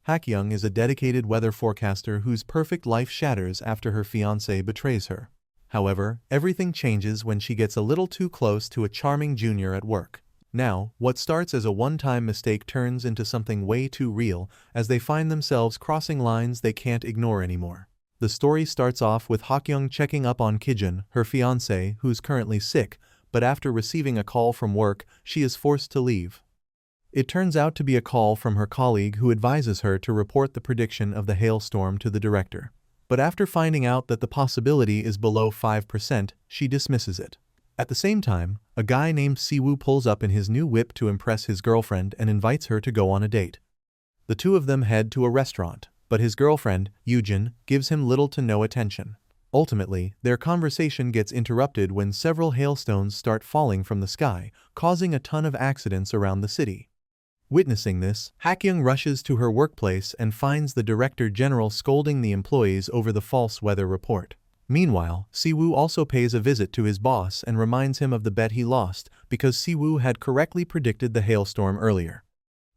Hakyung is a dedicated weather forecaster whose perfect life shatters after her fiancé betrays her. However, everything changes when she gets a little too close to a charming junior at work. Now, what starts as a one-time mistake turns into something way too real as they find themselves crossing lines they can't ignore anymore. The story starts off with Hakyung checking up on Kijun, her fiancé, who's currently sick, but after receiving a call from work, she is forced to leave. It turns out to be a call from her colleague who advises her to report the prediction of the hailstorm to the director. But after finding out that the possibility is below 5%, she dismisses it. At the same time, a guy named Siwoo pulls up in his new whip to impress his girlfriend and invites her to go on a date. The two of them head to a restaurant, but his girlfriend, Yujin, gives him little to no attention. Ultimately, their conversation gets interrupted when several hailstones start falling from the sky, causing a ton of accidents around the city. Witnessing this, Hakyung rushes to her workplace and finds the director general scolding the employees over the false weather report. Meanwhile, Siwoo also pays a visit to his boss and reminds him of the bet he lost because Siwoo had correctly predicted the hailstorm earlier.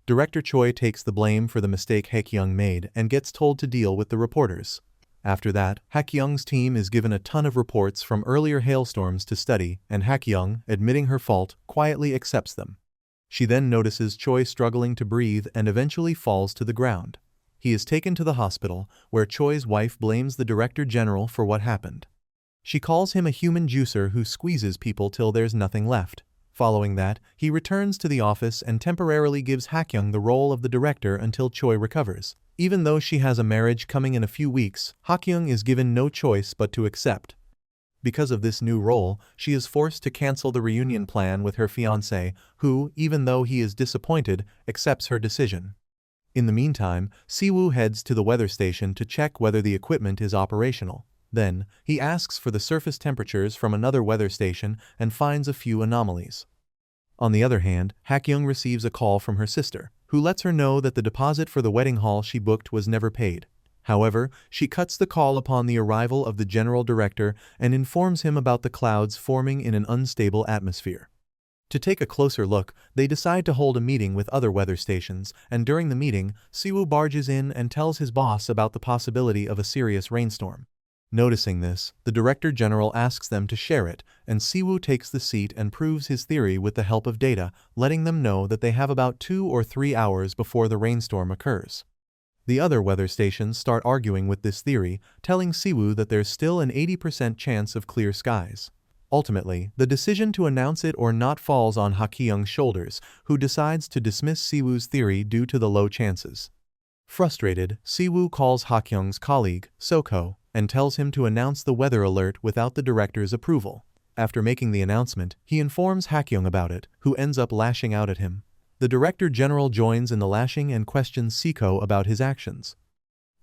Director Choi takes the blame for the mistake Hakyung made and gets told to deal with the reporters. After that, Hakyung's team is given a ton of reports from earlier hailstorms to study, and Hakyung, admitting her fault, quietly accepts them. She then notices Choi struggling to breathe and eventually falls to the ground. He is taken to the hospital, where Choi's wife blames the director general for what happened. She calls him a human juicer who squeezes people till there's nothing left. Following that, he returns to the office and temporarily gives Hakyung the role of the director until Choi recovers. Even though she has a marriage coming in a few weeks, Hakyung is given no choice but to accept. Because of this new role, she is forced to cancel the reunion plan with her fiancé, who, even though he is disappointed, accepts her decision. In the meantime, Siwoo heads to the weather station to check whether the equipment is operational. Then, he asks for the surface temperatures from another weather station and finds a few anomalies. On the other hand, Hakyung receives a call from her sister, who lets her know that the deposit for the wedding hall she booked was never paid. However, she cuts the call upon the arrival of the general director and informs him about the clouds forming in an unstable atmosphere. To take a closer look, they decide to hold a meeting with other weather stations, and during the meeting, Siwoo barges in and tells his boss about the possibility of a serious rainstorm. Noticing this, the director general asks them to share it, and Siwoo takes the seat and proves his theory with the help of data, letting them know that they have about 2 or 3 hours before the rainstorm occurs. The other weather stations start arguing with this theory, telling Siwoo that there's still an 80% chance of clear skies. Ultimately, the decision to announce it or not falls on Hakyung's shoulders, who decides to dismiss Siwoo's theory due to the low chances. Frustrated, Siwoo calls Hakyung's colleague, Soko, and tells him to announce the weather alert without the director's approval. After making the announcement, he informs Hakyung about it, who ends up lashing out at him. The director general joins in the lashing and questions Siko about his actions.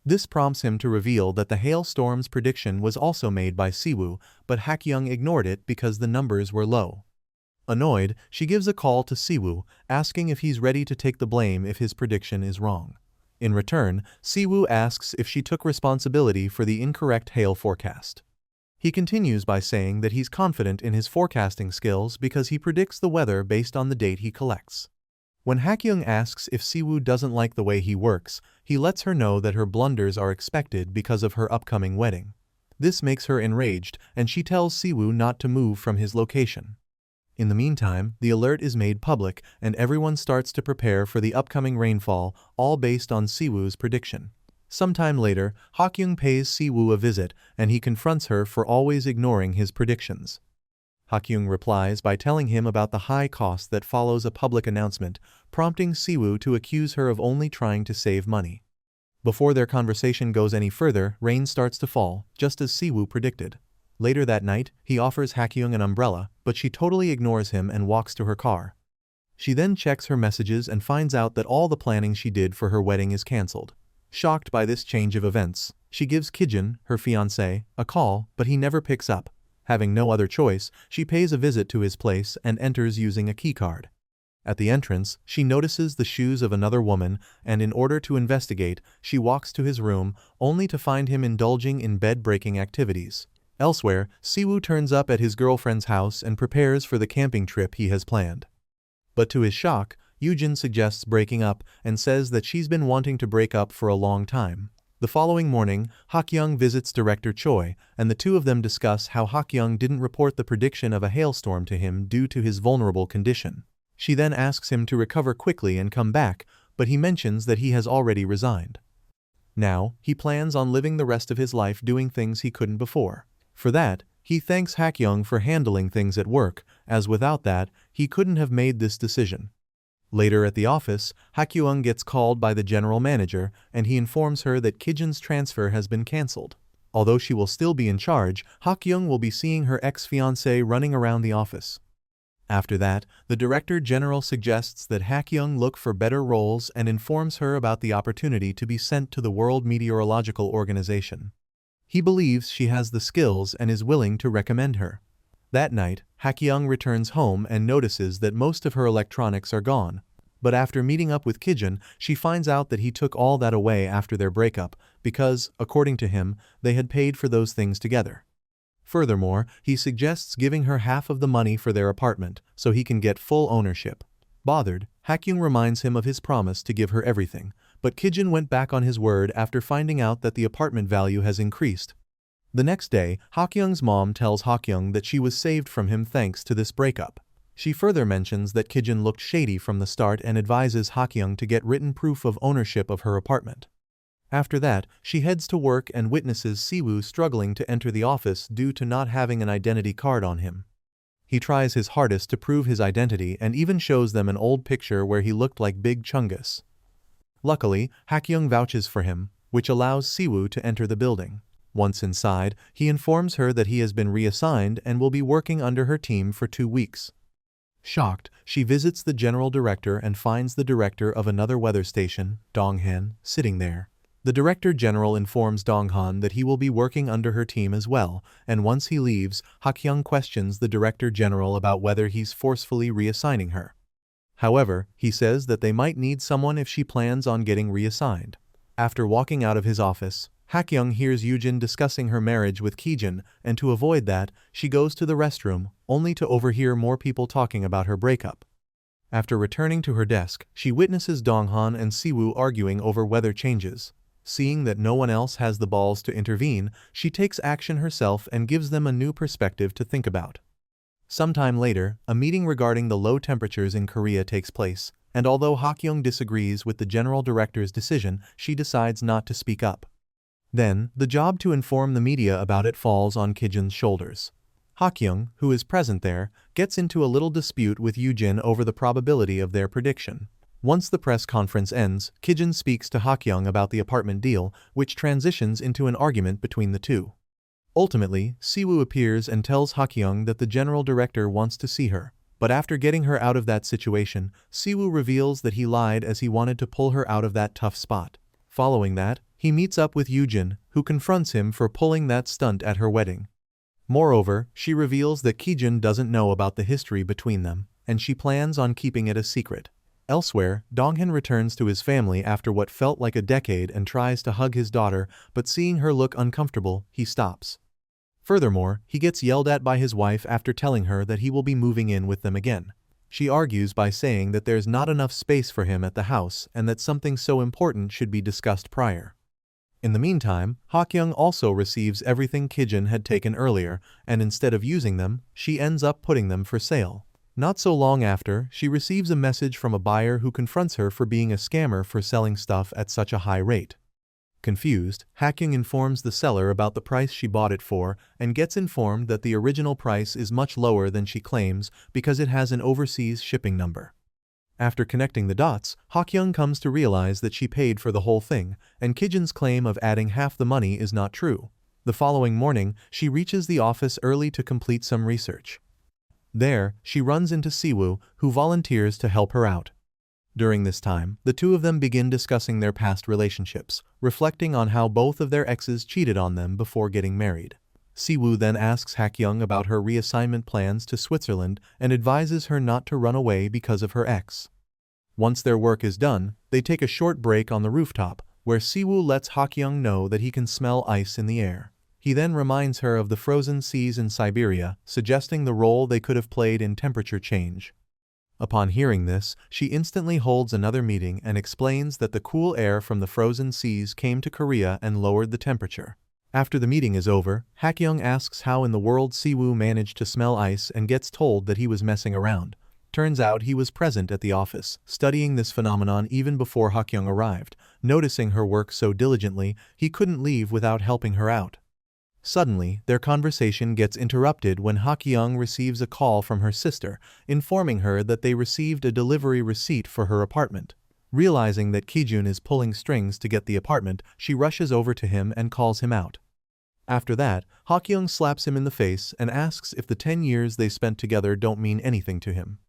This prompts him to reveal that the hailstorm's prediction was also made by Siwoo, but Hakyung ignored it because the numbers were low. Annoyed, she gives a call to Siwoo, asking if he's ready to take the blame if his prediction is wrong. In return, Siwoo asks if she took responsibility for the incorrect hail forecast. He continues by saying that he's confident in his forecasting skills because he predicts the weather based on the date he collects. When Hakyung asks if Siwoo doesn't like the way he works, he lets her know that her blunders are expected because of her upcoming wedding. This makes her enraged, and she tells Siwoo not to move from his location. In the meantime, the alert is made public, and everyone starts to prepare for the upcoming rainfall, all based on Siwoo's prediction. Sometime later, Hakyung pays Siwoo a visit, and he confronts her for always ignoring his predictions. Hakyung replies by telling him about the high cost that follows a public announcement, prompting Siwoo to accuse her of only trying to save money. Before their conversation goes any further, rain starts to fall, just as Siwoo predicted. Later that night, he offers Hakyung an umbrella, but she totally ignores him and walks to her car. She then checks her messages and finds out that all the planning she did for her wedding is cancelled. Shocked by this change of events, she gives Kijun, her fiancé, a call, but he never picks up. Having no other choice, she pays a visit to his place and enters using a keycard. At the entrance, she notices the shoes of another woman, and in order to investigate, she walks to his room, only to find him indulging in bed-breaking activities. Elsewhere, Siwoo turns up at his girlfriend's house and prepares for the camping trip he has planned. But to his shock, Yoojin suggests breaking up and says that she's been wanting to break up for a long time. The following morning, Hakyung visits director Choi, and the two of them discuss how Hakyung didn't report the prediction of a hailstorm to him due to his vulnerable condition. She then asks him to recover quickly and come back, but he mentions that he has already resigned. Now, he plans on living the rest of his life doing things he couldn't before. For that, he thanks Hakyung for handling things at work, as without that, he couldn't have made this decision. Later at the office, Hakyung gets called by the general manager, and he informs her that Kijin's transfer has been cancelled. Although she will still be in charge, Hakyung will be seeing her ex-fiancé running around the office. After that, the director general suggests that Hakyung look for better roles and informs her about the opportunity to be sent to the World Meteorological Organization. He believes she has the skills and is willing to recommend her. That night, Hakyung returns home and notices that most of her electronics are gone. But after meeting up with Kijin, she finds out that he took all that away after their breakup because, according to him, they had paid for those things together. Furthermore, he suggests giving her half of the money for their apartment so he can get full ownership. Bothered, Hakyung reminds him of his promise to give her everything, but Kijin went back on his word after finding out that the apartment value has increased. The next day, Hakyung's mom tells Hakyung that she was saved from him thanks to this breakup. She further mentions that Kijin looked shady from the start and advises Hakyung to get written proof of ownership of her apartment. After that, she heads to work and witnesses Siwoo struggling to enter the office due to not having an identity card on him. He tries his hardest to prove his identity and even shows them an old picture where he looked like Big Chungus. Luckily, Hakyung vouches for him, which allows Siwoo to enter the building. Once inside, he informs her that he has been reassigned and will be working under her team for 2 weeks. Shocked, she visits the general director and finds the director of another weather station, Donghan, sitting there. The director general informs Donghan that he will be working under her team as well, and once he leaves, Hakyung questions the director general about whether he's forcefully reassigning her. However, he says that they might need someone if she plans on getting reassigned. After walking out of his office, Hakyung hears Yoojin discussing her marriage with Kijin, and to avoid that, she goes to the restroom, only to overhear more people talking about her breakup. After returning to her desk, she witnesses Donghan and Siwoo arguing over weather changes. Seeing that no one else has the balls to intervene, she takes action herself and gives them a new perspective to think about. Sometime later, a meeting regarding the low temperatures in Korea takes place, and although Hakyung disagrees with the general director's decision, she decides not to speak up. Then, the job to inform the media about it falls on Kijin's shoulders. Hakyung, who is present there, gets into a little dispute with Yoojin over the probability of their prediction. Once the press conference ends, Kijin speaks to Hakyung about the apartment deal, which transitions into an argument between the two. Ultimately, Siwoo appears and tells Hakyung that the general director wants to see her, but after getting her out of that situation, Siwoo reveals that he lied as he wanted to pull her out of that tough spot. Following that, he meets up with Yoojin, who confronts him for pulling that stunt at her wedding. Moreover, she reveals that Kijin doesn't know about the history between them, and she plans on keeping it a secret. Elsewhere, Donghan returns to his family after what felt like a decade and tries to hug his daughter, but seeing her look uncomfortable, he stops. Furthermore, he gets yelled at by his wife after telling her that he will be moving in with them again. She argues by saying that there's not enough space for him at the house and that something so important should be discussed prior. In the meantime, Hakyung also receives everything Kijin had taken earlier, and instead of using them, she ends up putting them for sale. Not so long after, she receives a message from a buyer who confronts her for being a scammer for selling stuff at such a high rate. Confused, Hakyung informs the seller about the price she bought it for and gets informed that the original price is much lower than she claims because it has an overseas shipping number. After connecting the dots, Hakyung comes to realize that she paid for the whole thing, and Kijin's claim of adding half the money is not true. The following morning, she reaches the office early to complete some research. There, she runs into Siwoo, who volunteers to help her out. During this time, the two of them begin discussing their past relationships, reflecting on how both of their exes cheated on them before getting married. Siwoo then asks Hakyung about her reassignment plans to Switzerland and advises her not to run away because of her ex. Once their work is done, they take a short break on the rooftop, where Siwoo lets Hakyung know that he can smell ice in the air. He then reminds her of the frozen seas in Siberia, suggesting the role they could have played in temperature change. Upon hearing this, she instantly holds another meeting and explains that the cool air from the frozen seas came to Korea and lowered the temperature. After the meeting is over, Hakyong asks how in the world Siwoo managed to smell ice and gets told that he was messing around. Turns out he was present at the office, studying this phenomenon even before Hakyong arrived. Noticing her work so diligently, he couldn't leave without helping her out. Suddenly, their conversation gets interrupted when Hakyong receives a call from her sister, informing her that they received a delivery receipt for her apartment. Realizing that Kijun is pulling strings to get the apartment, she rushes over to him and calls him out. After that, Hakyong slaps him in the face and asks if the 10 years they spent together don't mean anything to him.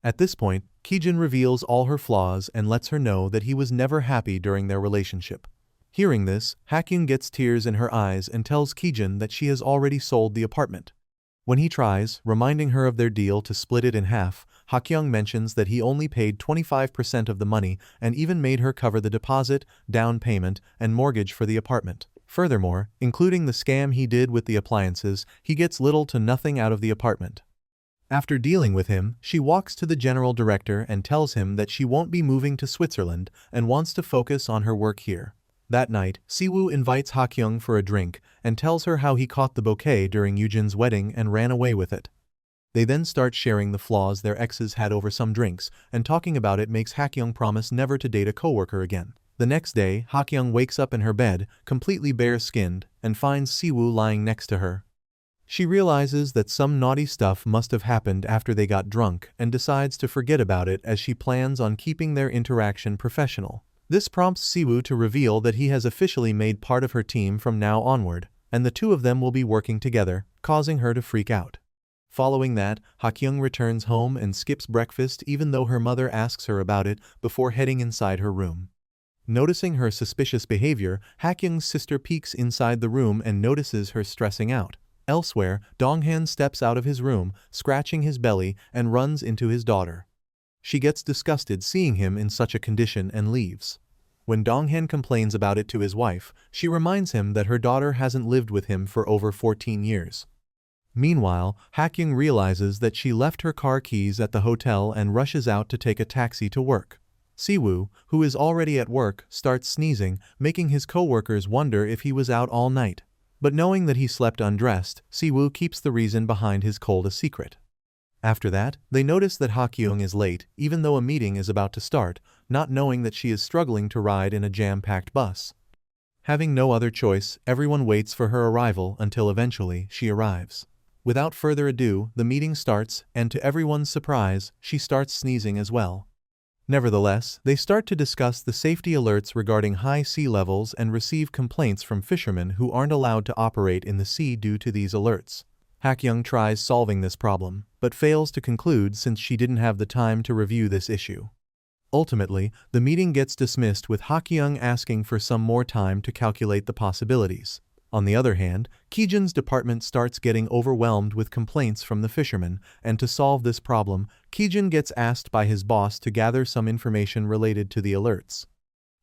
At this point, Kijun reveals all her flaws and lets her know that he was never happy during their relationship. Hearing this, Hakyung gets tears in her eyes and tells Kijun that she has already sold the apartment. When he tries, reminding her of their deal to split it in half, Hakyung mentions that he only paid 25% of the money and even made her cover the deposit, down payment, and mortgage for the apartment. Furthermore, including the scam he did with the appliances, he gets little to nothing out of the apartment. After dealing with him, she walks to the general director and tells him that she won't be moving to Switzerland and wants to focus on her work here. That night, Siwoo invites Hakyung for a drink and tells her how he caught the bouquet during Yujin's wedding and ran away with it. They then start sharing the flaws their exes had over some drinks, and talking about it makes Hakyung promise never to date a coworker again. The next day, Hakyung wakes up in her bed, completely bare-skinned, and finds Siwoo lying next to her. She realizes that some naughty stuff must have happened after they got drunk and decides to forget about it as she plans on keeping their interaction professional. This prompts Siwoo to reveal that he has officially made part of her team from now onward, and the two of them will be working together, causing her to freak out. Following that, Hakyung returns home and skips breakfast even though her mother asks her about it before heading inside her room. Noticing her suspicious behavior, Hakyung's sister peeks inside the room and notices her stressing out. Elsewhere, Donghan steps out of his room, scratching his belly, and runs into his daughter. She gets disgusted seeing him in such a condition and leaves. When Donghan complains about it to his wife, she reminds him that her daughter hasn't lived with him for over 14 years. Meanwhile, Hakyung realizes that she left her car keys at the hotel and rushes out to take a taxi to work. Siwoo, who is already at work, starts sneezing, making his co-workers wonder if he was out all night. But knowing that he slept undressed, Siwoo keeps the reason behind his cold a secret. After that, they notice that Hakyung is late, even though a meeting is about to start, not knowing that she is struggling to ride in a jam-packed bus. Having no other choice, everyone waits for her arrival until eventually she arrives. Without further ado, the meeting starts, and to everyone's surprise, she starts sneezing as well. Nevertheless, they start to discuss the safety alerts regarding high sea levels and receive complaints from fishermen who aren't allowed to operate in the sea due to these alerts. Hakyung tries solving this problem, but fails to conclude since she didn't have the time to review this issue. Ultimately, the meeting gets dismissed with Hakyung asking for some more time to calculate the possibilities. On the other hand, Kijun's department starts getting overwhelmed with complaints from the fishermen, and to solve this problem, Kijun gets asked by his boss to gather some information related to the alerts.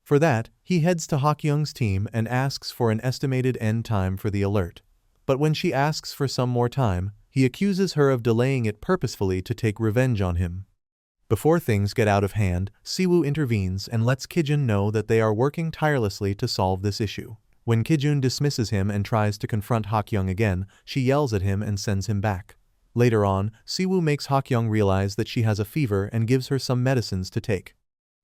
For that, he heads to Hakyung's team and asks for an estimated end time for the alert. But when she asks for some more time, he accuses her of delaying it purposefully to take revenge on him. Before things get out of hand, Siwoo intervenes and lets Kijun know that they are working tirelessly to solve this issue. When Kijun dismisses him and tries to confront Hakyung again, she yells at him and sends him back. Later on, Siwoo makes Hakyung realize that she has a fever and gives her some medicines to take.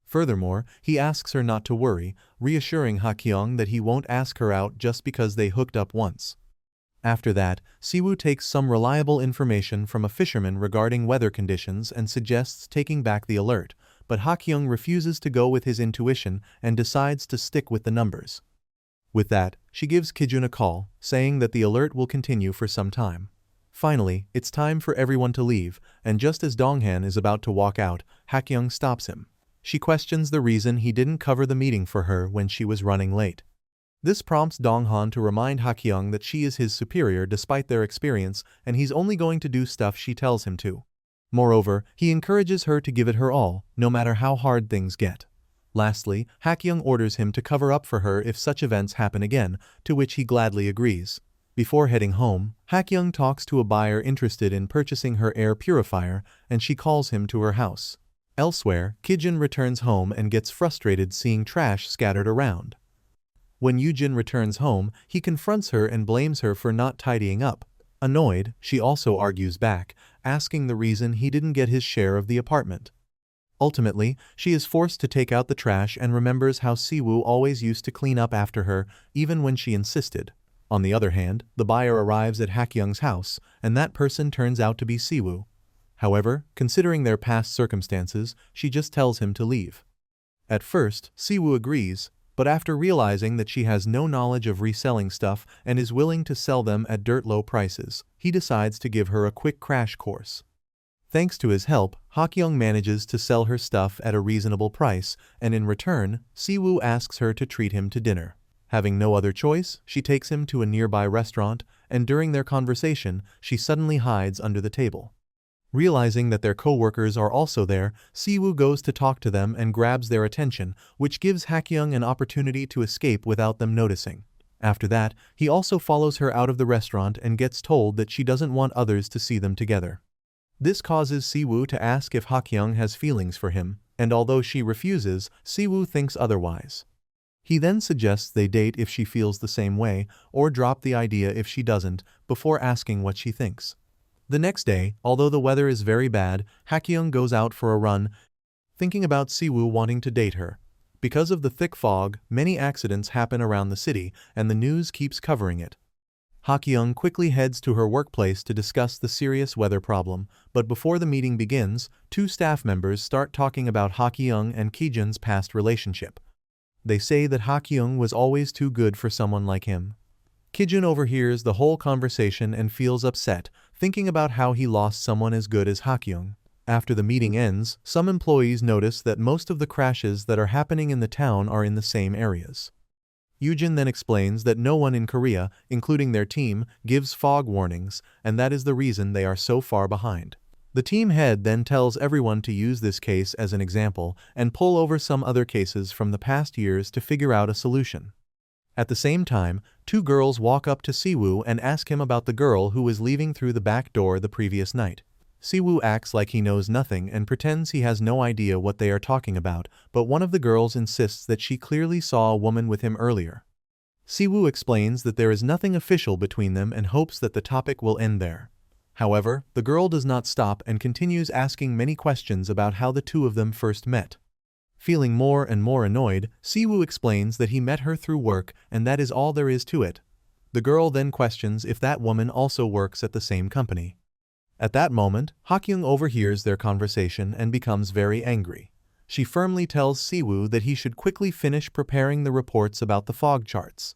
Furthermore, he asks her not to worry, reassuring Hakyung that he won't ask her out just because they hooked up once. After that, Siwoo takes some reliable information from a fisherman regarding weather conditions and suggests taking back the alert, but Hakyung refuses to go with his intuition and decides to stick with the numbers. With that, she gives Kijun a call, saying that the alert will continue for some time. Finally, it's time for everyone to leave, and just as Donghan is about to walk out, Hakyung stops him. She questions the reason he didn't cover the meeting for her when she was running late. This prompts Donghan to remind Hakyung that she is his superior despite their experience, and he's only going to do stuff she tells him to. Moreover, he encourages her to give it her all, no matter how hard things get. Lastly, Hakyung orders him to cover up for her if such events happen again, to which he gladly agrees. Before heading home, Hakyung talks to a buyer interested in purchasing her air purifier, and she calls him to her house. Elsewhere, Kijun returns home and gets frustrated seeing trash scattered around. When Yujin returns home, he confronts her and blames her for not tidying up. Annoyed, she also argues back, asking the reason he didn't get his share of the apartment. Ultimately, she is forced to take out the trash and remembers how Siwoo always used to clean up after her, even when she insisted. On the other hand, the buyer arrives at Hakyung's house, and that person turns out to be Siwoo. However, considering their past circumstances, she just tells him to leave. At first, Siwoo agrees, but after realizing that she has no knowledge of reselling stuff and is willing to sell them at dirt low prices, he decides to give her a quick crash course. Thanks to his help, Hakyong manages to sell her stuff at a reasonable price, and in return, Siwoo asks her to treat him to dinner. Having no other choice, she takes him to a nearby restaurant, and during their conversation, she suddenly hides under the table. Realizing that their co-workers are also there, Siwoo goes to talk to them and grabs their attention, which gives Hakyung an opportunity to escape without them noticing. After that, he also follows her out of the restaurant and gets told that she doesn't want others to see them together. This causes Siwoo to ask if Hakyung has feelings for him, and although she refuses, Siwoo thinks otherwise. He then suggests they date if she feels the same way, or drop the idea if she doesn't, before asking what she thinks. The next day, although the weather is very bad, Hakyung goes out for a run, thinking about Siwoo wanting to date her. Because of the thick fog, many accidents happen around the city, and the news keeps covering it. Hakyung quickly heads to her workplace to discuss the serious weather problem, but before the meeting begins, two staff members start talking about Hakyung and Kijun's past relationship. They say that Hakyung was always too good for someone like him. Kijun overhears the whole conversation and feels upset, thinking about how he lost someone as good as Hakyung. After the meeting ends, some employees notice that most of the crashes that are happening in the town are in the same areas. Yujin then explains that no one in Korea, including their team, gives fog warnings, and that is the reason they are so far behind. The team head then tells everyone to use this case as an example and pull over some other cases from the past years to figure out a solution. At the same time, two girls walk up to Siwoo and ask him about the girl who was leaving through the back door the previous night. Siwoo acts like he knows nothing and pretends he has no idea what they are talking about, but one of the girls insists that she clearly saw a woman with him earlier. Siwoo explains that there is nothing official between them and hopes that the topic will end there. However, the girl does not stop and continues asking many questions about how the two of them first met. Feeling more and more annoyed, Siwoo explains that he met her through work and that is all there is to it. The girl then questions if that woman also works at the same company. At that moment, Hakyung overhears their conversation and becomes very angry. She firmly tells Siwoo that he should quickly finish preparing the reports about the fog charts.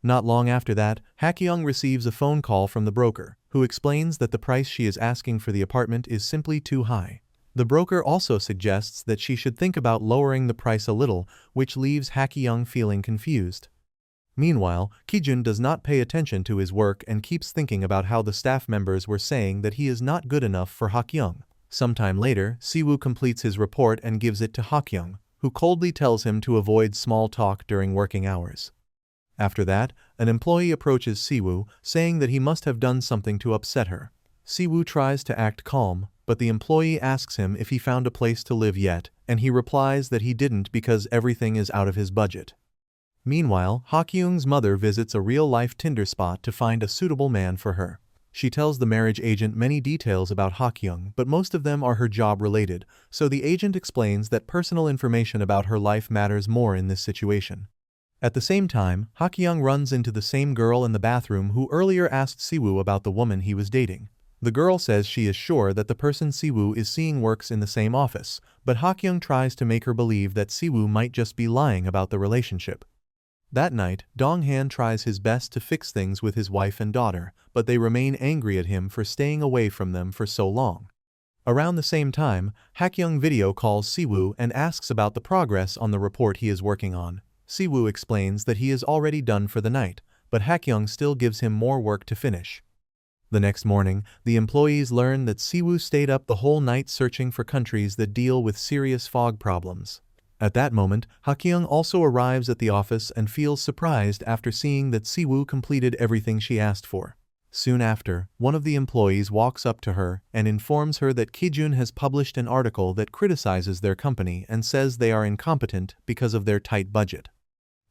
Not long after that, Hakyung receives a phone call from the broker, who explains that the price she is asking for the apartment is simply too high. The broker also suggests that she should think about lowering the price a little, which leaves Hakyung feeling confused. Meanwhile, Kijun does not pay attention to his work and keeps thinking about how the staff members were saying that he is not good enough for Hakyung. Sometime later, Siwoo completes his report and gives it to Hakyung, who coldly tells him to avoid small talk during working hours. After that, an employee approaches Siwoo, saying that he must have done something to upset her. Siwoo tries to act calm, but the employee asks him if he found a place to live yet, and he replies that he didn't because everything is out of his budget. Meanwhile, Hakyung's mother visits a real-life Tinder spot to find a suitable man for her. She tells the marriage agent many details about Hakyung, but most of them are her job-related, so the agent explains that personal information about her life matters more in this situation. At the same time, Hakyung runs into the same girl in the bathroom who earlier asked Siwoo about the woman he was dating. The girl says she is sure that the person Siwoo is seeing works in the same office, but Hakyung tries to make her believe that Siwoo might just be lying about the relationship. That night, Dong-han tries his best to fix things with his wife and daughter, but they remain angry at him for staying away from them for so long. Around the same time, Hakyung video calls Siwoo and asks about the progress on the report he is working on. Siwoo explains that he is already done for the night, but Hakyung still gives him more work to finish. The next morning, the employees learn that Siwoo stayed up the whole night searching for countries that deal with serious fog problems. At that moment, Hakyung also arrives at the office and feels surprised after seeing that Siwoo completed everything she asked for. Soon after, one of the employees walks up to her and informs her that Kijun has published an article that criticizes their company and says they are incompetent because of their tight budget.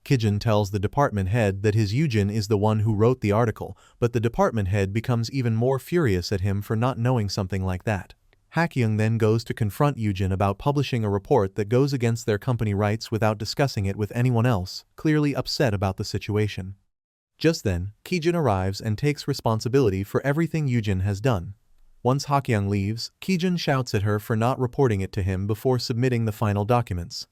Kijun tells the department head that his Yujin is the one who wrote the article, but the department head becomes even more furious at him for not knowing something like that. Hakyung then goes to confront Yujin about publishing a report that goes against their company rights without discussing it with anyone else, clearly upset about the situation. Just then, Kijun arrives and takes responsibility for everything Yujin has done. Once Hakyung leaves, Kijun shouts at her for not reporting it to him before submitting the final documents.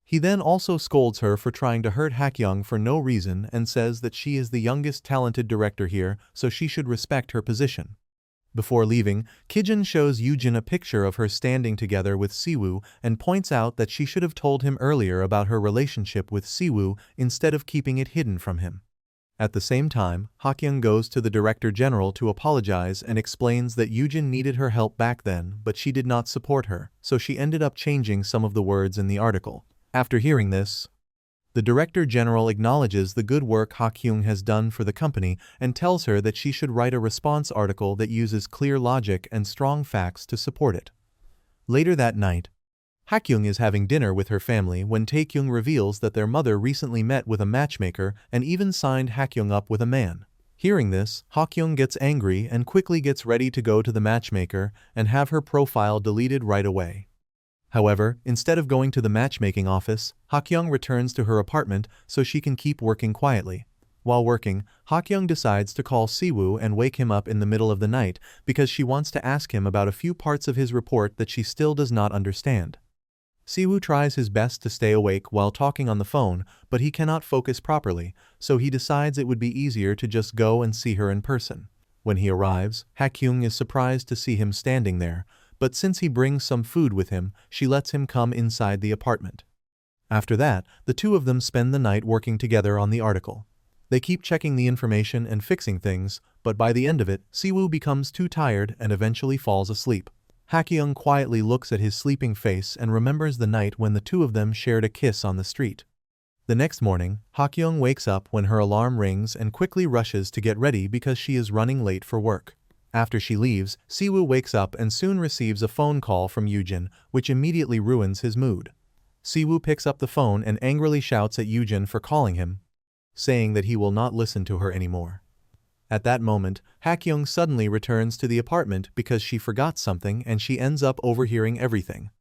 He then also scolds her for trying to hurt Hakyung for no reason and says that she is the youngest talented director here, so she should respect her position. Before leaving, Kijun shows Yujin a picture of her standing together with Siwoo and points out that she should have told him earlier about her relationship with Siwoo instead of keeping it hidden from him. At the same time, Hakyung goes to the Director General to apologize and explains that Yujin needed her help back then, but she did not support her, so she ended up changing some of the words in the article. After hearing this, the Director General acknowledges the good work Hakyung has done for the company and tells her that she should write a response article that uses clear logic and strong facts to support it. Later that night, Hakyung is having dinner with her family when Taekyung reveals that their mother recently met with a matchmaker and even signed Hakyung up with a man. Hearing this, Hakyung gets angry and quickly gets ready to go to the matchmaker and have her profile deleted right away. However, instead of going to the matchmaking office, Hakyung returns to her apartment so she can keep working quietly. While working, Hakyung decides to call Siwoo and wake him up in the middle of the night because she wants to ask him about a few parts of his report that she still does not understand. Siwoo tries his best to stay awake while talking on the phone, but he cannot focus properly, so he decides it would be easier to just go and see her in person. When he arrives, Hakyung is surprised to see him standing there, but since he brings some food with him, she lets him come inside the apartment. After that, the two of them spend the night working together on the article. They keep checking the information and fixing things, but by the end of it, Siwoo becomes too tired and eventually falls asleep. Hakyung quietly looks at his sleeping face and remembers the night when the two of them shared a kiss on the street. The next morning, Hakyung wakes up when her alarm rings and quickly rushes to get ready because she is running late for work. After she leaves, Siwoo wakes up and soon receives a phone call from Yujin, which immediately ruins his mood. Siwoo picks up the phone and angrily shouts at Yujin for calling him, saying that he will not listen to her anymore. At that moment, Hakyung suddenly returns to the apartment because she forgot something and she ends up overhearing everything.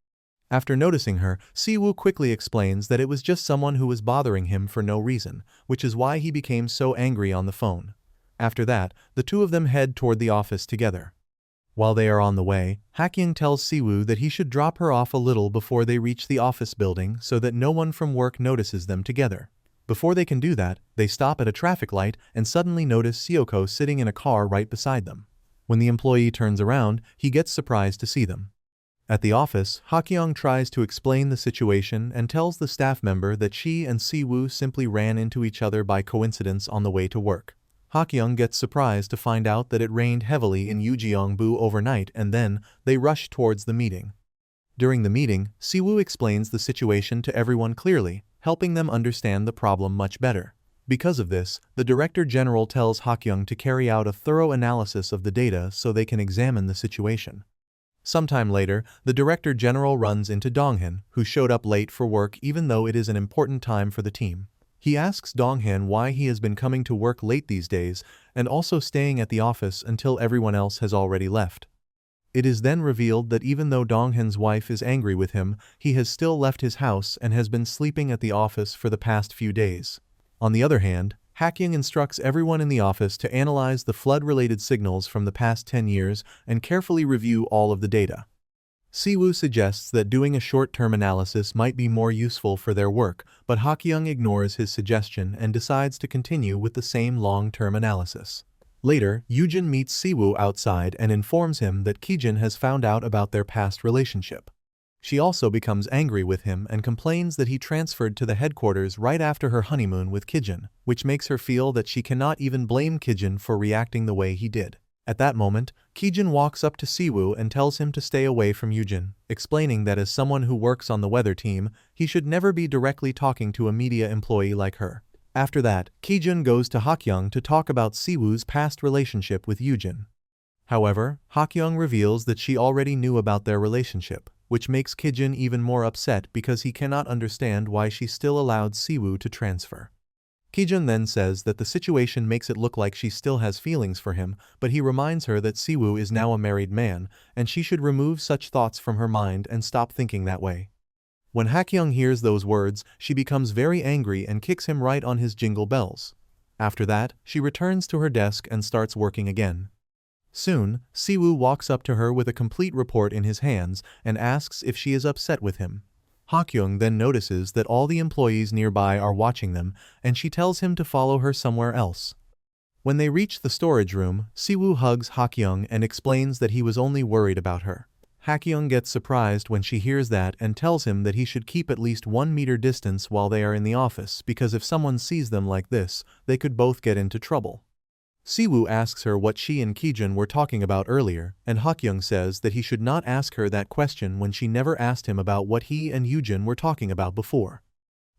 After noticing her, Siwoo quickly explains that it was just someone who was bothering him for no reason, which is why he became so angry on the phone. After that, the two of them head toward the office together. While they are on the way, Hakyung tells Siwoo that he should drop her off a little before they reach the office building so that no one from work notices them together. Before they can do that, they stop at a traffic light and suddenly notice Siwoo sitting in a car right beside them. When the employee turns around, he gets surprised to see them. At the office, Hakyung tries to explain the situation and tells the staff member that she and Siwoo simply ran into each other by coincidence on the way to work. Hakyung gets surprised to find out that it rained heavily in Ujeongbu overnight and then they rush towards the meeting. During the meeting, Siwoo explains the situation to everyone clearly, helping them understand the problem much better. Because of this, the Director General tells Hakyung to carry out a thorough analysis of the data so they can examine the situation. Sometime later, the Director General runs into Donghyun, who showed up late for work even though it is an important time for the team. He asks Donghyun why he has been coming to work late these days and also staying at the office until everyone else has already left. It is then revealed that even though Donghyun's wife is angry with him, he has still left his house and has been sleeping at the office for the past few days. On the other hand, Hakyung instructs everyone in the office to analyze the flood-related signals from the past 10 years and carefully review all of the data. Siwoo suggests that doing a short-term analysis might be more useful for their work, but Hakyung ignores his suggestion and decides to continue with the same long-term analysis. Later, Yujin meets Siwoo outside and informs him that Kijun has found out about their past relationship. She also becomes angry with him and complains that he transferred to the headquarters right after her honeymoon with Kijun, which makes her feel that she cannot even blame Kijun for reacting the way he did. At that moment, Kijun walks up to Siwoo and tells him to stay away from Yujin, explaining that as someone who works on the weather team, he should never be directly talking to a media employee like her. After that, Kijun goes to Hakyong to talk about Siwoo's past relationship with Yujin. However, Hakyong reveals that she already knew about their relationship, which makes Kijun even more upset because he cannot understand why she still allowed Siwoo to transfer. Kijun then says that the situation makes it look like she still has feelings for him, but he reminds her that Siwoo is now a married man, and she should remove such thoughts from her mind and stop thinking that way. When Hakyung hears those words, she becomes very angry and kicks him right on his jingle bells. After that, she returns to her desk and starts working again. Soon, Siwoo walks up to her with a complete report in his hands and asks if she is upset with him. Hakyung then notices that all the employees nearby are watching them, and she tells him to follow her somewhere else. When they reach the storage room, Siwoo hugs Hakyung and explains that he was only worried about her. Hakyung gets surprised when she hears that and tells him that he should keep at least 1 meter distance while they are in the office because if someone sees them like this, they could both get into trouble. Siwoo asks her what she and Kijun were talking about earlier, and Hakyung says that he should not ask her that question when she never asked him about what he and Yujin were talking about before.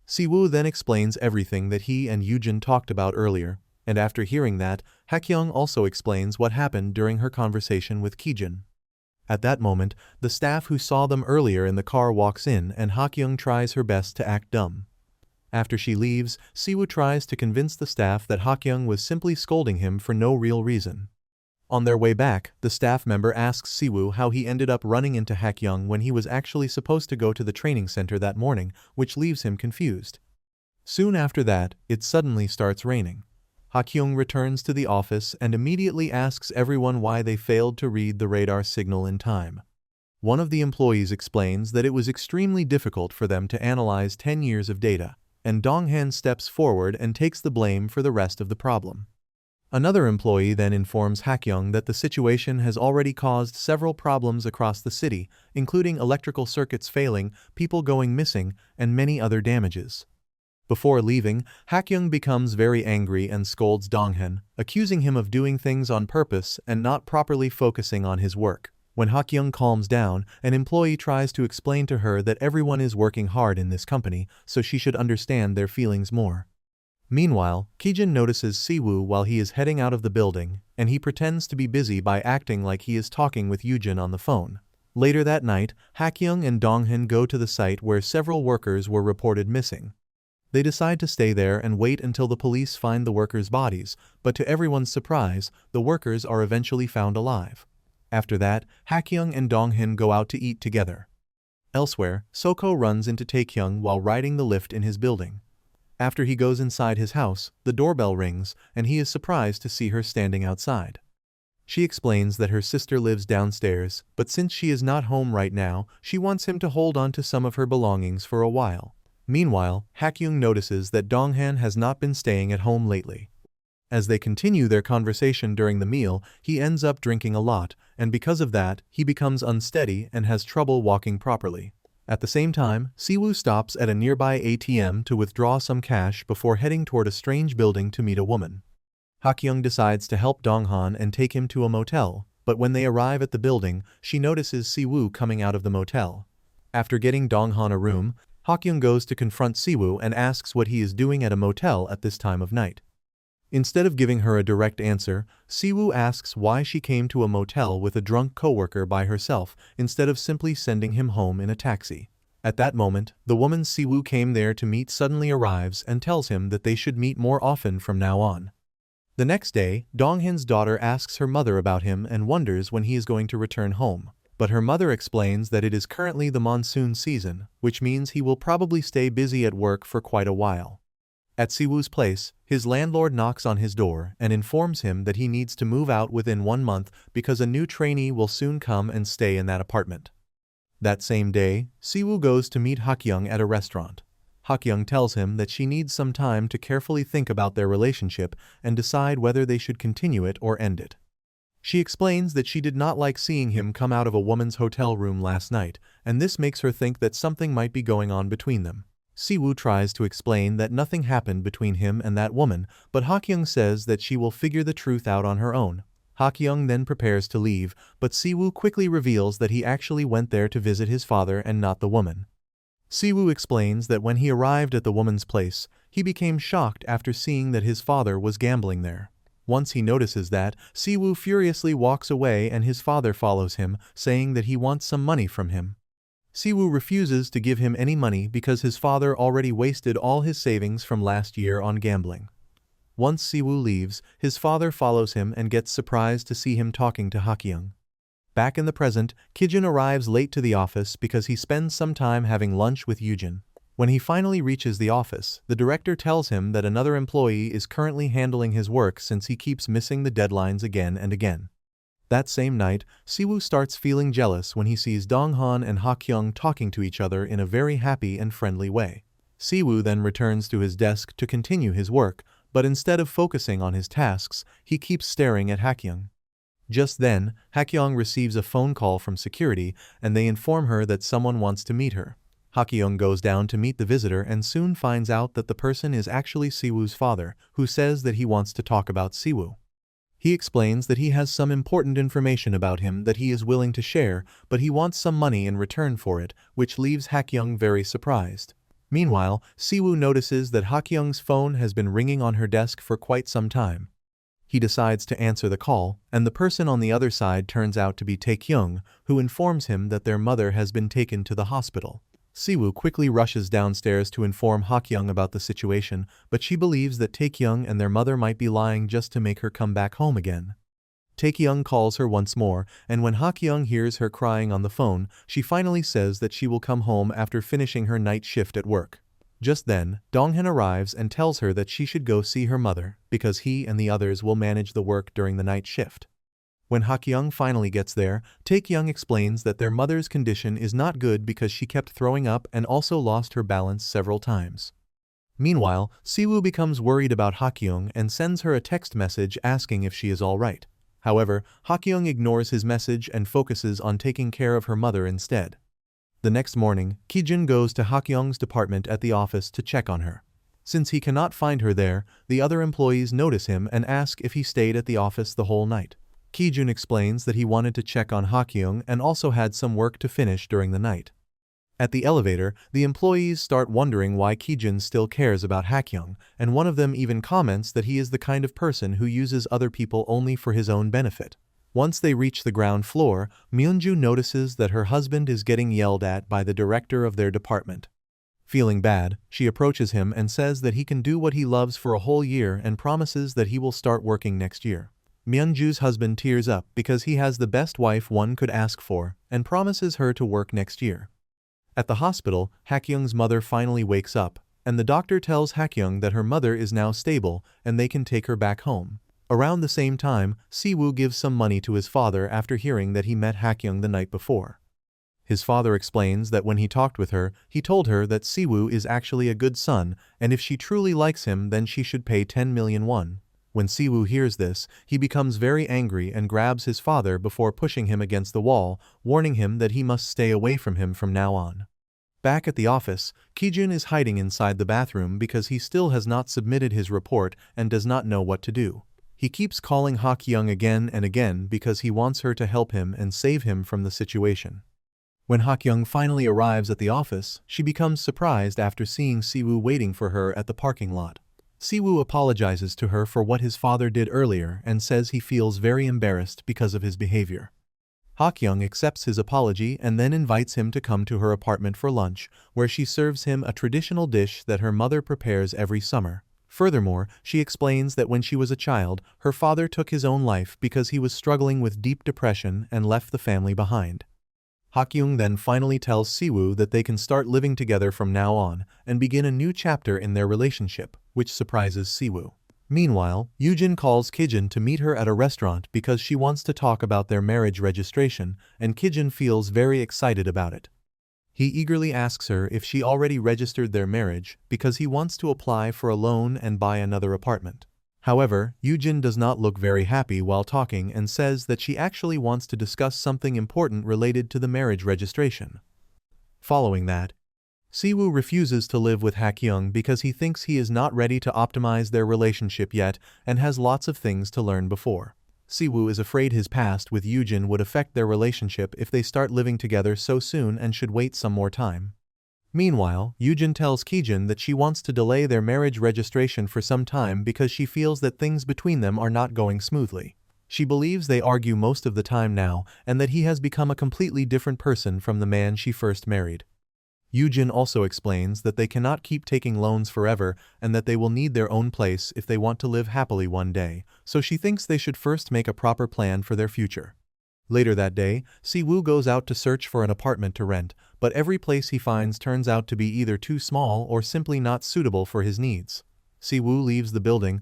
Siwoo then explains everything that he and Yujin talked about earlier, and after hearing that, Hakyung also explains what happened during her conversation with Kijun. At that moment, the staff who saw them earlier in the car walks in and Hakyung tries her best to act dumb. After she leaves, Siwoo tries to convince the staff that Hakyung was simply scolding him for no real reason. On their way back, the staff member asks Siwoo how he ended up running into Hakyung when he was actually supposed to go to the training center that morning, which leaves him confused. Soon after that, it suddenly starts raining. Hakyung returns to the office and immediately asks everyone why they failed to read the radar signal in time. One of the employees explains that it was extremely difficult for them to analyze 10 years of data, and Donghan steps forward and takes the blame for the rest of the problem. Another employee then informs Hakyung that the situation has already caused several problems across the city, including electrical circuits failing, people going missing, and many other damages. Before leaving, Hakyung becomes very angry and scolds Donghan, accusing him of doing things on purpose and not properly focusing on his work. When Hakyung calms down, an employee tries to explain to her that everyone is working hard in this company, so she should understand their feelings more. Meanwhile, Kijun notices Siwoo while he is heading out of the building, and he pretends to be busy by acting like he is talking with Yujin on the phone. Later that night, Hakyung and Donghan go to the site where several workers were reported missing. They decide to stay there and wait until the police find the workers' bodies, but to everyone's surprise, the workers are eventually found alive. After that, Hakyung and Donghan go out to eat together. Elsewhere, Soko runs into Taekyung while riding the lift in his building. After he goes inside his house, the doorbell rings, and he is surprised to see her standing outside. She explains that her sister lives downstairs, but since she is not home right now, she wants him to hold on to some of her belongings for a while. Meanwhile, Hakyung notices that Donghan has not been staying at home lately. As they continue their conversation during the meal, he ends up drinking a lot, and because of that, he becomes unsteady and has trouble walking properly. At the same time, Siwoo stops at a nearby ATM to withdraw some cash before heading toward a strange building to meet a woman. Hakyung decides to help Donghan and take him to a motel, but when they arrive at the building, she notices Siwoo coming out of the motel. After getting Donghan a room, Hakyung goes to confront Siwoo and asks what he is doing at a motel at this time of night. Instead of giving her a direct answer, Siwoo asks why she came to a motel with a drunk coworker by herself instead of simply sending him home in a taxi. At that moment, the woman Siwoo came there to meet suddenly arrives and tells him that they should meet more often from now on. The next day, Donghan's daughter asks her mother about him and wonders when he is going to return home. But her mother explains that it is currently the monsoon season, which means he will probably stay busy at work for quite a while. At Siwoo's place, his landlord knocks on his door and informs him that he needs to move out within 1 month because a new trainee will soon come and stay in that apartment. That same day, Siwoo goes to meet Hakyung at a restaurant. Hakyung tells him that she needs some time to carefully think about their relationship and decide whether they should continue it or end it. She explains that she did not like seeing him come out of a woman's hotel room last night, and this makes her think that something might be going on between them. Siwoo tries to explain that nothing happened between him and that woman, but Hakyung says that she will figure the truth out on her own. Hakyong then prepares to leave, but Siwoo quickly reveals that he actually went there to visit his father and not the woman. Siwoo explains that when he arrived at the woman's place, he became shocked after seeing that his father was gambling there. Once he notices that, Siwoo furiously walks away and his father follows him, saying that he wants some money from him. Siwoo refuses to give him any money because his father already wasted all his savings from last year on gambling. Once Siwoo leaves, his father follows him and gets surprised to see him talking to Hakyung. Back in the present, Kijun arrives late to the office because he spends some time having lunch with Yujin. When he finally reaches the office, the director tells him that another employee is currently handling his work since he keeps missing the deadlines again and again. That same night, Siwoo starts feeling jealous when he sees Donghan and Hakyung talking to each other in a very happy and friendly way. Siwoo then returns to his desk to continue his work, but instead of focusing on his tasks, he keeps staring at Hakyung. Just then, Hakyong receives a phone call from security and they inform her that someone wants to meet her. Hakyong goes down to meet the visitor and soon finds out that the person is actually Siwoo's father, who says that he wants to talk about Siwoo. He explains that he has some important information about him that he is willing to share, but he wants some money in return for it, which leaves Hakyong very surprised. Meanwhile, Siwoo notices that Hakyung's phone has been ringing on her desk for quite some time. He decides to answer the call, and the person on the other side turns out to be Hakyung, who informs him that their mother has been taken to the hospital. Siwoo quickly rushes downstairs to inform Hakyung about the situation, but she believes that Hakyung and their mother might be lying just to make her come back home again. Hakyung calls her once more, and when Hakyung hears her crying on the phone, she finally says that she will come home after finishing her night shift at work. Just then, Donghan arrives and tells her that she should go see her mother, because he and the others will manage the work during the night shift. When Hakyung finally gets there, Hakyung explains that their mother's condition is not good because she kept throwing up and also lost her balance several times. Meanwhile, Siwoo becomes worried about Hakyung and sends her a text message asking if she is alright. However, Hakyung ignores his message and focuses on taking care of her mother instead. The next morning, Kijun goes to Hakyung's department at the office to check on her. Since he cannot find her there, the other employees notice him and ask if he stayed at the office the whole night. Kijun explains that he wanted to check on Hakyung and also had some work to finish during the night. At the elevator, the employees start wondering why Kijun still cares about Hakyung, and one of them even comments that he is the kind of person who uses other people only for his own benefit. Once they reach the ground floor, Myunju notices that her husband is getting yelled at by the director of their department. Feeling bad, she approaches him and says that he can do what he loves for a whole year and promises that he will start working next year. Myunju's husband tears up because he has the best wife one could ask for and promises her to work next year. At the hospital, Hakyung's mother finally wakes up, and the doctor tells Hakyung that her mother is now stable and they can take her back home. Around the same time, Siwoo gives some money to his father after hearing that he met Hakyung the night before. His father explains that when he talked with her, he told her that Siwoo is actually a good son, and if she truly likes him then she should pay 10 million won. When Siwoo hears this, he becomes very angry and grabs his father before pushing him against the wall, warning him that he must stay away from him from now on. Back at the office, Kijun is hiding inside the bathroom because he still has not submitted his report and does not know what to do. He keeps calling Hakyung again and again because he wants her to help him and save him from the situation. When Hakyung finally arrives at the office, she becomes surprised after seeing Siwoo waiting for her at the parking lot. Siwoo apologizes to her for what his father did earlier and says he feels very embarrassed because of his behavior. Hakyung accepts his apology and then invites him to come to her apartment for lunch, where she serves him a traditional dish that her mother prepares every summer. Furthermore, she explains that when she was a child, her father took his own life because he was struggling with deep depression and left the family behind. Hakyung then finally tells Siwoo that they can start living together from now on and begin a new chapter in their relationship, which surprises Siwoo. Meanwhile, Yujin calls Kijun to meet her at a restaurant because she wants to talk about their marriage registration, and Kijun feels very excited about it. He eagerly asks her if she already registered their marriage because he wants to apply for a loan and buy another apartment. However, Yujin does not look very happy while talking and says that she actually wants to discuss something important related to the marriage registration. Following that, Siwoo refuses to live with Hakyung because he thinks he is not ready to optimize their relationship yet and has lots of things to learn before. Siwoo is afraid his past with Yoojin would affect their relationship if they start living together so soon and should wait some more time. Meanwhile, Yoojin tells Kijin that she wants to delay their marriage registration for some time because she feels that things between them are not going smoothly. She believes they argue most of the time now and that he has become a completely different person from the man she first married. Yoojin also explains that they cannot keep taking loans forever and that they will need their own place if they want to live happily one day, so she thinks they should first make a proper plan for their future. Later that day, Siwoo goes out to search for an apartment to rent, but every place he finds turns out to be either too small or simply not suitable for his needs. Siwoo leaves the building,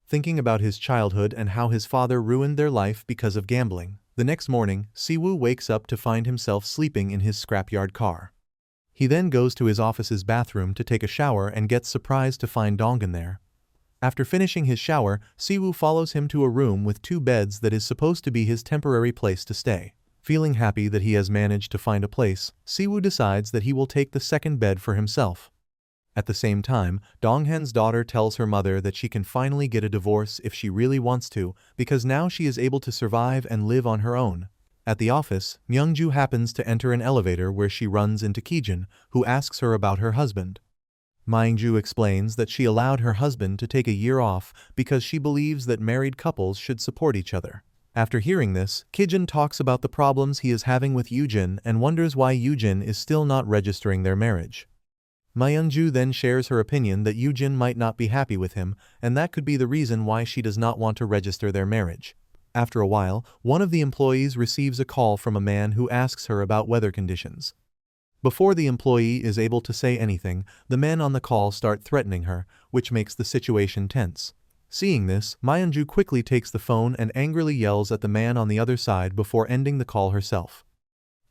thinking about his childhood and how his father ruined their life because of gambling. The next morning, Siwoo wakes up to find himself sleeping in his scrapyard car. He then goes to his office's bathroom to take a shower and gets surprised to find Donghan there. After finishing his shower, Siwoo follows him to a room with 2 beds that is supposed to be his temporary place to stay. Feeling happy that he has managed to find a place, Siwoo decides that he will take the second bed for himself. At the same time, Donghan's daughter tells her mother that she can finally get a divorce if she really wants to, because now she is able to survive and live on her own. At the office, Myungju happens to enter an elevator where she runs into Kijin, who asks her about her husband. Myungju explains that she allowed her husband to take a year off because she believes that married couples should support each other. After hearing this, Kijin talks about the problems he is having with Yoojin and wonders why Yoojin is still not registering their marriage. Myungju then shares her opinion that Yoojin might not be happy with him, and that could be the reason why she does not want to register their marriage. After a while, one of the employees receives a call from a man who asks her about weather conditions. Before the employee is able to say anything, the men on the call start threatening her, which makes the situation tense. Seeing this, Myungju quickly takes the phone and angrily yells at the man on the other side before ending the call herself.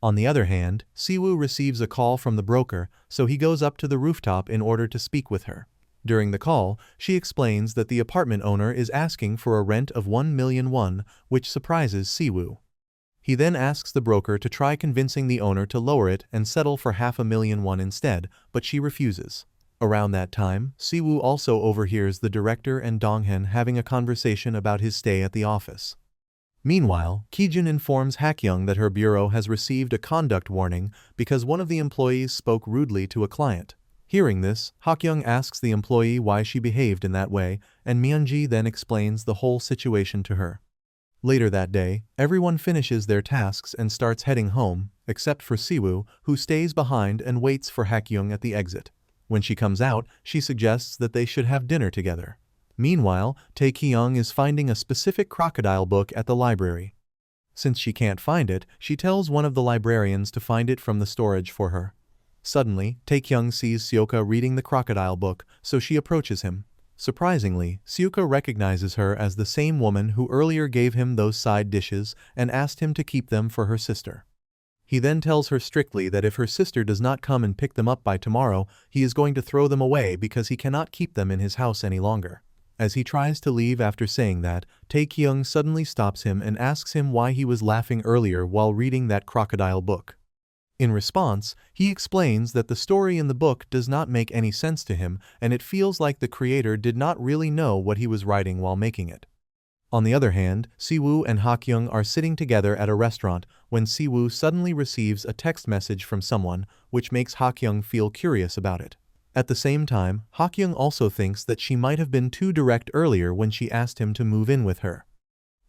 On the other hand, Siwoo receives a call from the broker, so he goes up to the rooftop in order to speak with her. During the call, she explains that the apartment owner is asking for a rent of 1 million won, which surprises Siwoo. He then asks the broker to try convincing the owner to lower it and settle for 500,000 won instead, but she refuses. Around that time, Siwoo also overhears the director and Donghan having a conversation about his stay at the office. Meanwhile, Kijin informs Hakyung that her bureau has received a conduct warning because one of the employees spoke rudely to a client. Hearing this, Hakyung asks the employee why she behaved in that way, and Myungji then explains the whole situation to her. Later that day, everyone finishes their tasks and starts heading home, except for Siwoo, who stays behind and waits for Hakyung at the exit. When she comes out, she suggests that they should have dinner together. Meanwhile, Hakyung is finding a specific crocodile book at the library. Since she can't find it, she tells one of the librarians to find it from the storage for her. Suddenly, Hakyung sees Seoka reading the crocodile book, so she approaches him. Surprisingly, Seoka recognizes her as the same woman who earlier gave him those side dishes and asked him to keep them for her sister. He then tells her strictly that if her sister does not come and pick them up by tomorrow, he is going to throw them away because he cannot keep them in his house any longer. As he tries to leave after saying that, Hakyung suddenly stops him and asks him why he was laughing earlier while reading that crocodile book. In response, he explains that the story in the book does not make any sense to him and it feels like the creator did not really know what he was writing while making it. On the other hand, Siwoo and Hakyung are sitting together at a restaurant when Siwoo suddenly receives a text message from someone, which makes Hakyung feel curious about it. At the same time, Hakyung also thinks that she might have been too direct earlier when she asked him to move in with her.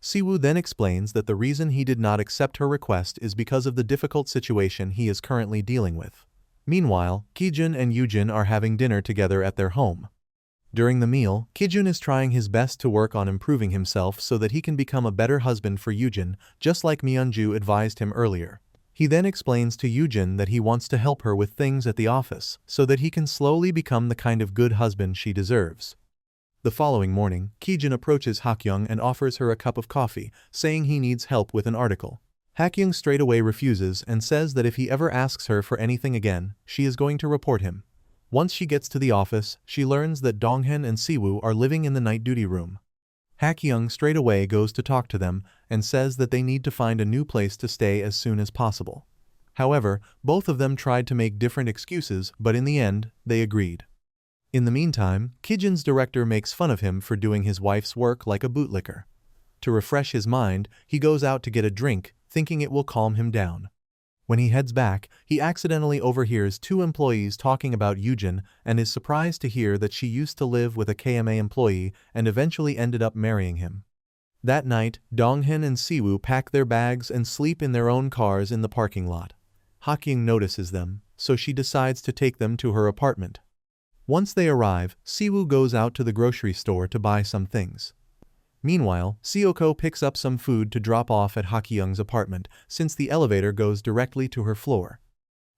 Siwoo then explains that the reason he did not accept her request is because of the difficult situation he is currently dealing with. Meanwhile, Kijun and Yoojin are having dinner together at their home. During the meal, Kijun is trying his best to work on improving himself so that he can become a better husband for Yoojin, just like Myunju advised him earlier. He then explains to Yoojin that he wants to help her with things at the office so that he can slowly become the kind of good husband she deserves. The following morning, Kijun approaches Hakyung and offers her a cup of coffee, saying he needs help with an article. Hakyung straightaway refuses and says that if he ever asks her for anything again, she is going to report him. Once she gets to the office, she learns that Donghan and Siwoo are living in the night duty room. Hakyung straightaway goes to talk to them and says that they need to find a new place to stay as soon as possible. However, both of them tried to make different excuses, but in the end, they agreed. In the meantime, Kijun's director makes fun of him for doing his wife's work like a bootlicker. To refresh his mind, he goes out to get a drink, thinking it will calm him down. When he heads back, he accidentally overhears two employees talking about Yujin and is surprised to hear that she used to live with a KMA employee and eventually ended up marrying him. That night, Donghyun and Siwoo pack their bags and sleep in their own cars in the parking lot. Hakyung notices them, so she decides to take them to her apartment. Once they arrive, Siwoo goes out to the grocery store to buy some things. Meanwhile, Seoko picks up some food to drop off at Hakyung's apartment, since the elevator goes directly to her floor.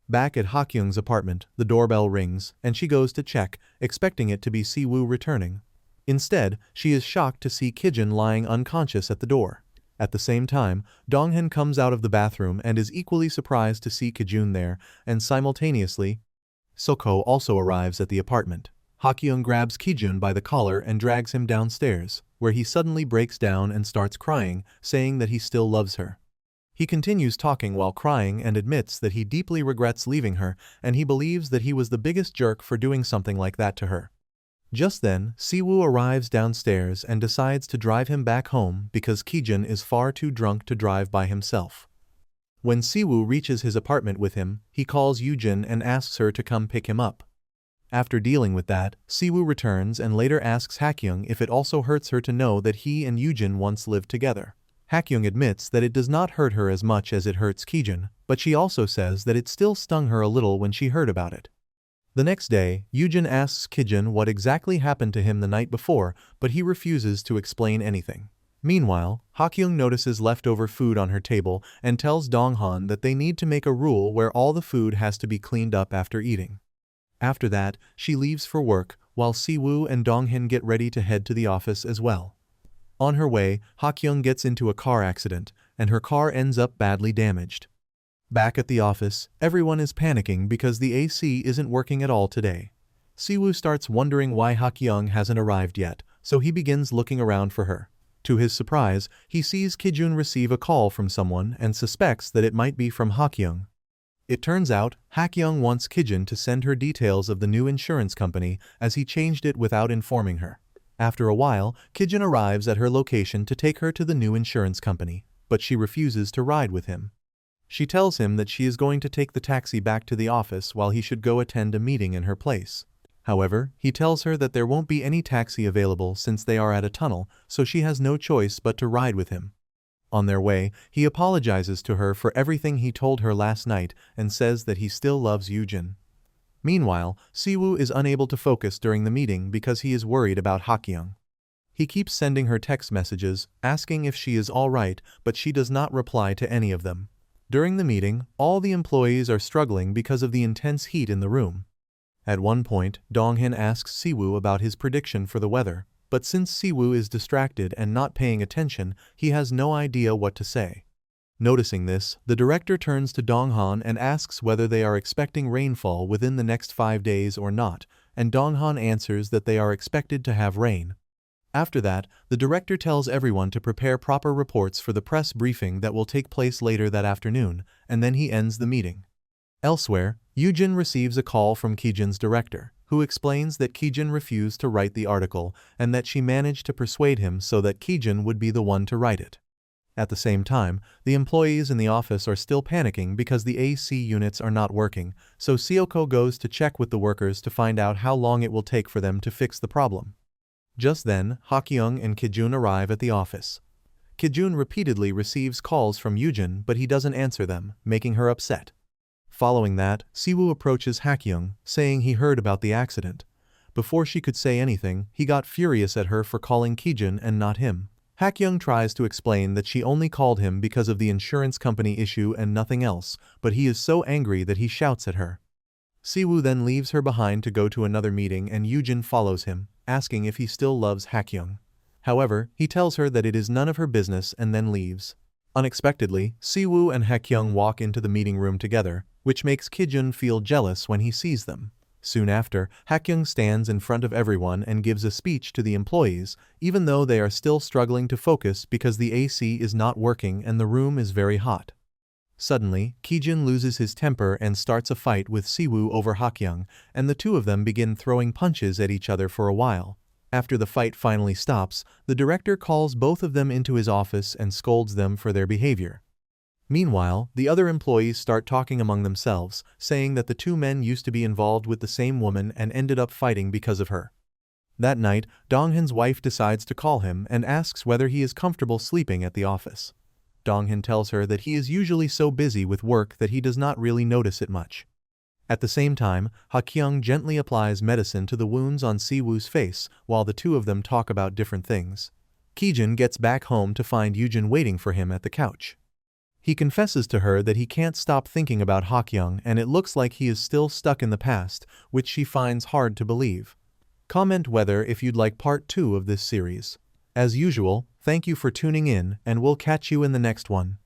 Back at Hakyung's apartment, the doorbell rings, and she goes to check, expecting it to be Siwoo returning. Instead, she is shocked to see Kijun lying unconscious at the door. At the same time, Donghyun comes out of the bathroom and is equally surprised to see Kijun there, and simultaneously, Seoko also arrives at the apartment. Hakyung grabs Kijun by the collar and drags him downstairs, where he suddenly breaks down and starts crying, saying that he still loves her. He continues talking while crying and admits that he deeply regrets leaving her, and he believes that he was the biggest jerk for doing something like that to her. Just then, Siwoo arrives downstairs and decides to drive him back home because Kijun is far too drunk to drive by himself. When Siwoo reaches his apartment with him, he calls Yujin and asks her to come pick him up. After dealing with that, Siwoo returns and later asks Hakyung if it also hurts her to know that he and Yujin once lived together. Hakyung admits that it does not hurt her as much as it hurts Kijun, but she also says that it still stung her a little when she heard about it. The next day, Yujin asks Kijun what exactly happened to him the night before, but he refuses to explain anything. Meanwhile, Hakyung notices leftover food on her table and tells Donghyun that they need to make a rule where all the food has to be cleaned up after eating. After that, she leaves for work, while Siwoo and Donghyun get ready to head to the office as well. On her way, Hakyung gets into a car accident, and her car ends up badly damaged. Back at the office, everyone is panicking because the AC isn't working at all today. Siwoo starts wondering why Hakyung hasn't arrived yet, so he begins looking around for her. To his surprise, he sees Kijun receive a call from someone and suspects that it might be from Hakyung. It turns out, Hakyung wants Kijun to send her details of the new insurance company as he changed it without informing her. After a while, Kijun arrives at her location to take her to the new insurance company, but she refuses to ride with him. She tells him that she is going to take the taxi back to the office while he should go attend a meeting in her place. However, he tells her that there won't be any taxi available since they are at a tunnel, so she has no choice but to ride with him. On their way, he apologizes to her for everything he told her last night and says that he still loves Yujin. Meanwhile, Siwoo is unable to focus during the meeting because he is worried about Hakyung. He keeps sending her text messages, asking if she is all right, but she does not reply to any of them. During the meeting, all the employees are struggling because of the intense heat in the room. At one point, Donghyun asks Siwoo about his prediction for the weather, but since Siwoo is distracted and not paying attention, he has no idea what to say. Noticing this, the director turns to Donghyun and asks whether they are expecting rainfall within the next 5 days or not, and Donghyun answers that they are expected to have rain. After that, the director tells everyone to prepare proper reports for the press briefing that will take place later that afternoon, and then he ends the meeting. Elsewhere, Yujin receives a call from Kijun's director, who explains that Kijun refused to write the article and that she managed to persuade him so that Kijun would be the one to write it. At the same time, the employees in the office are still panicking because the AC units are not working, so Seoko goes to check with the workers to find out how long it will take for them to fix the problem. Just then, Hakyung and Kijun arrive at the office. Kijun repeatedly receives calls from Yujin, but he doesn't answer them, making her upset. Following that, Siwoo approaches Hakyung, saying he heard about the accident. Before she could say anything, he got furious at her for calling Kijun and not him. Hakyung tries to explain that she only called him because of the insurance company issue and nothing else, but he is so angry that he shouts at her. Siwoo then leaves her behind to go to another meeting and Yujin follows him, asking if he still loves Hakyung. However, he tells her that it is none of her business and then leaves. Unexpectedly, Siwoo and Hakyung walk into the meeting room together, which makes Kijun feel jealous when he sees them. Soon after, Hakyung stands in front of everyone and gives a speech to the employees, even though they are still struggling to focus because the AC is not working and the room is very hot. Suddenly, Kijun loses his temper and starts a fight with Siwoo over Hakyung, and the two of them begin throwing punches at each other for a while. After the fight finally stops, the director calls both of them into his office and scolds them for their behavior. Meanwhile, the other employees start talking among themselves, saying that the two men used to be involved with the same woman and ended up fighting because of her. That night, Donghyun's wife decides to call him and asks whether he is comfortable sleeping at the office. Donghyun tells her that he is usually so busy with work that he does not really notice it much. At the same time, Hakyong gently applies medicine to the wounds on Siwoo's face while the two of them talk about different things. Kijun gets back home to find Yujin waiting for him at the couch. He confesses to her that he can't stop thinking about Hakyong and it looks like he is still stuck in the past, which she finds hard to believe. Comment whether if you'd like part 2 of this series. As usual, thank you for tuning in and we'll catch you in the next one.